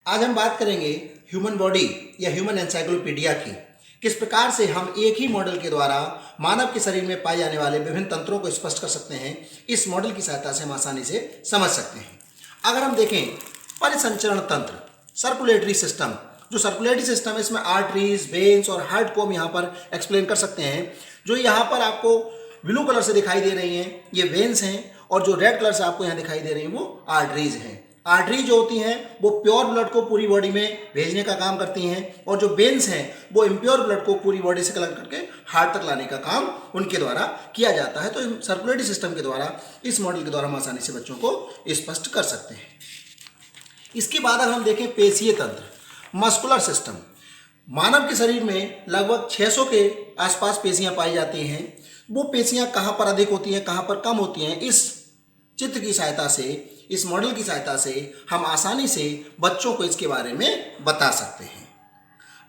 आज हम बात करेंगे ह्यूमन बॉडी या ह्यूमन एनसाइक्लोपीडिया की। किस प्रकार से हम एक ही मॉडल के द्वारा मानव के शरीर में पाए जाने वाले विभिन्न तंत्रों को स्पष्ट कर सकते हैं। इस मॉडल की सहायता से हम आसानी से समझ सकते हैं। अगर हम देखें परिसंचरण तंत्र, सर्कुलेटरी सिस्टम, जो सर्कुलेटरी सिस्टम है इसमें आर्टरीज, वेन्स और हार्ट को हम यहाँ पर एक्सप्लेन कर सकते हैं। जो यहाँ पर आपको ब्लू कलर से दिखाई दे रही हैं ये वेन्स हैं, और जो रेड कलर से आपको यहाँ दिखाई दे रही हैं वो आर्टरीज हैं। आर्टरी जो होती हैं वो प्योर ब्लड को पूरी बॉडी में भेजने का काम करती हैं, और जो वेन्स हैं वो इम्प्योर ब्लड को पूरी बॉडी से कलेक्ट करके हार्ट तक लाने का काम उनके द्वारा किया जाता है। तो सर्कुलेटरी सिस्टम के द्वारा, इस मॉडल के द्वारा हम आसानी से बच्चों को स्पष्ट कर सकते हैं। इसके बाद अगर हम देखें पेशीय तंत्र, मस्कुलर सिस्टम, मानव के शरीर में लगभग 600 के आसपास पेशियां पाई जाती हैं। वो पेशियां कहाँ पर अधिक होती हैं, कहाँ पर कम होती हैं, इस चित्र की सहायता से, इस मॉडल की सहायता से हम आसानी से बच्चों को इसके बारे में बता सकते हैं।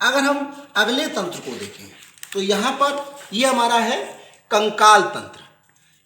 अगर हम अगले तंत्र को देखें तो यहाँ पर ये हमारा है कंकाल तंत्र।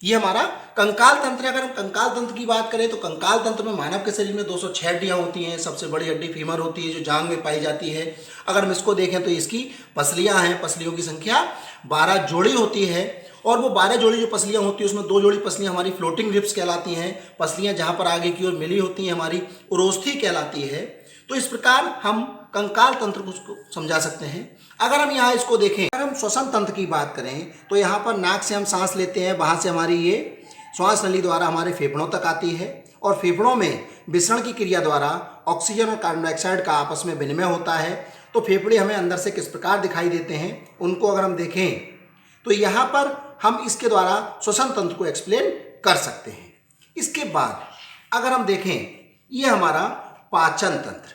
ये हमारा कंकाल तंत्र है। अगर हम कंकाल तंत्र की बात करें तो कंकाल तंत्र में मानव के शरीर में 206 हड्डियाँ होती हैं। सबसे बड़ी हड्डी फीमर होती है जो जांघ में पाई जाती है। अगर हम इसको देखें तो इसकी पसलियाँ हैं, पसलियों की संख्या 12 जोड़ी होती है, और वो 12 जोड़ी जो पसलियाँ होती हैं उसमें 2 जोड़ी पसलियाँ हमारी फ्लोटिंग रिब्स कहलाती हैं। पसलियाँ जहाँ पर आगे की ओर मिली होती हैं हमारी उरोस्थी कहलाती है। तो इस प्रकार हम कंकाल तंत्र को समझा सकते हैं। अगर हम यहाँ इसको देखें, अगर हम श्वसन तंत्र की बात करें तो यहाँ पर नाक से हम सांस लेते हैं, वहाँ से हमारी ये श्वास नली द्वारा हमारे फेफड़ों तक आती है, और फेफड़ों में विसरण की क्रिया द्वारा ऑक्सीजन और कार्बन डाइऑक्साइड का आपस में विनिमय होता है। तो फेफड़े हमें अंदर से किस प्रकार दिखाई देते हैं उनको अगर हम देखें तो यहाँ पर हम इसके द्वारा श्वसन तंत्र को एक्सप्लेन कर सकते हैं। इसके बाद अगर हम देखें ये हमारा पाचन तंत्र।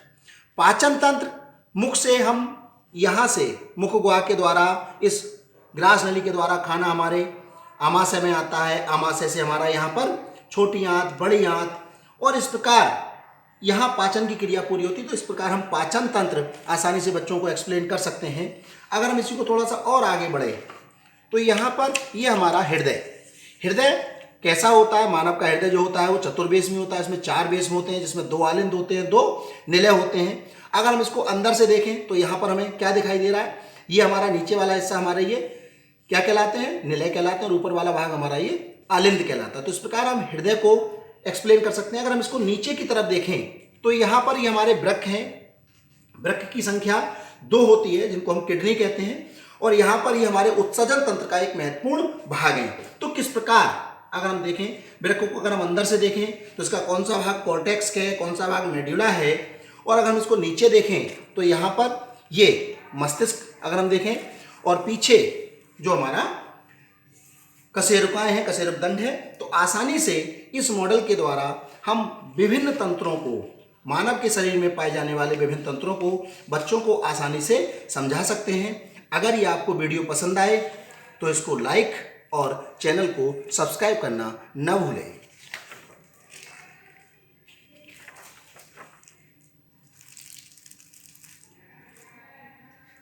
पाचन तंत्र, मुख से हम यहाँ से मुख गुहा के द्वारा इस ग्रास नली के द्वारा खाना हमारे आमाशय में आता है। आमाशय से हमारा यहाँ पर छोटी आंत, बड़ी आंत, और इस प्रकार यहाँ पाचन की क्रिया पूरी होती है। तो इस प्रकार हम पाचन तंत्र आसानी से बच्चों को एक्सप्लेन कर सकते हैं। अगर हम इसी को थोड़ा सा और आगे बढ़े तो यहाँ पर ये हमारा हृदय। हृदय कैसा होता है? मानव का हृदय जो होता है वो चतुर्वेश में होता है। इसमें 4 वेश होते हैं, जिसमें 2 आलिंद होते हैं, 2 निलय होते हैं। अगर हम इसको अंदर से देखें तो यहाँ पर हमें क्या दिखाई दे रहा है? ये हमारा नीचे वाला हिस्सा हमारा ये क्या कहलाते हैं? निलय कहलाते हैं, और ऊपर वाला भाग हमारा ये आलिंद कहलाता है। तो इस प्रकार हम हृदय को एक्सप्लेन कर सकते हैं। अगर हम इसको नीचे की तरफ देखें तो यहाँ पर ये हमारे वृक्क हैं। वृक्क की संख्या 2 होती है, जिनको हम किडनी कहते हैं, और यहाँ पर ये हमारे उत्सर्जन तंत्र का एक महत्वपूर्ण भाग है। तो किस प्रकार अगर हम देखें वृक्क को, अगर हम अंदर से देखें तो इसका कौन सा भाग कॉर्टेक्स है, कौन सा भाग मेडुला है, और अगर हम इसको नीचे देखें तो यहाँ पर ये मस्तिष्क अगर हम देखें, और पीछे जो हमारा कशेरुकाएं हैं, कशेरुकदंड है। तो आसानी से इस मॉडल के द्वारा हम विभिन्न तंत्रों को, मानव के शरीर में पाए जाने वाले विभिन्न तंत्रों को बच्चों को आसानी से समझा सकते हैं। अगर ये आपको वीडियो पसंद आए तो इसको लाइक और चैनल को सब्सक्राइब करना न भूलें।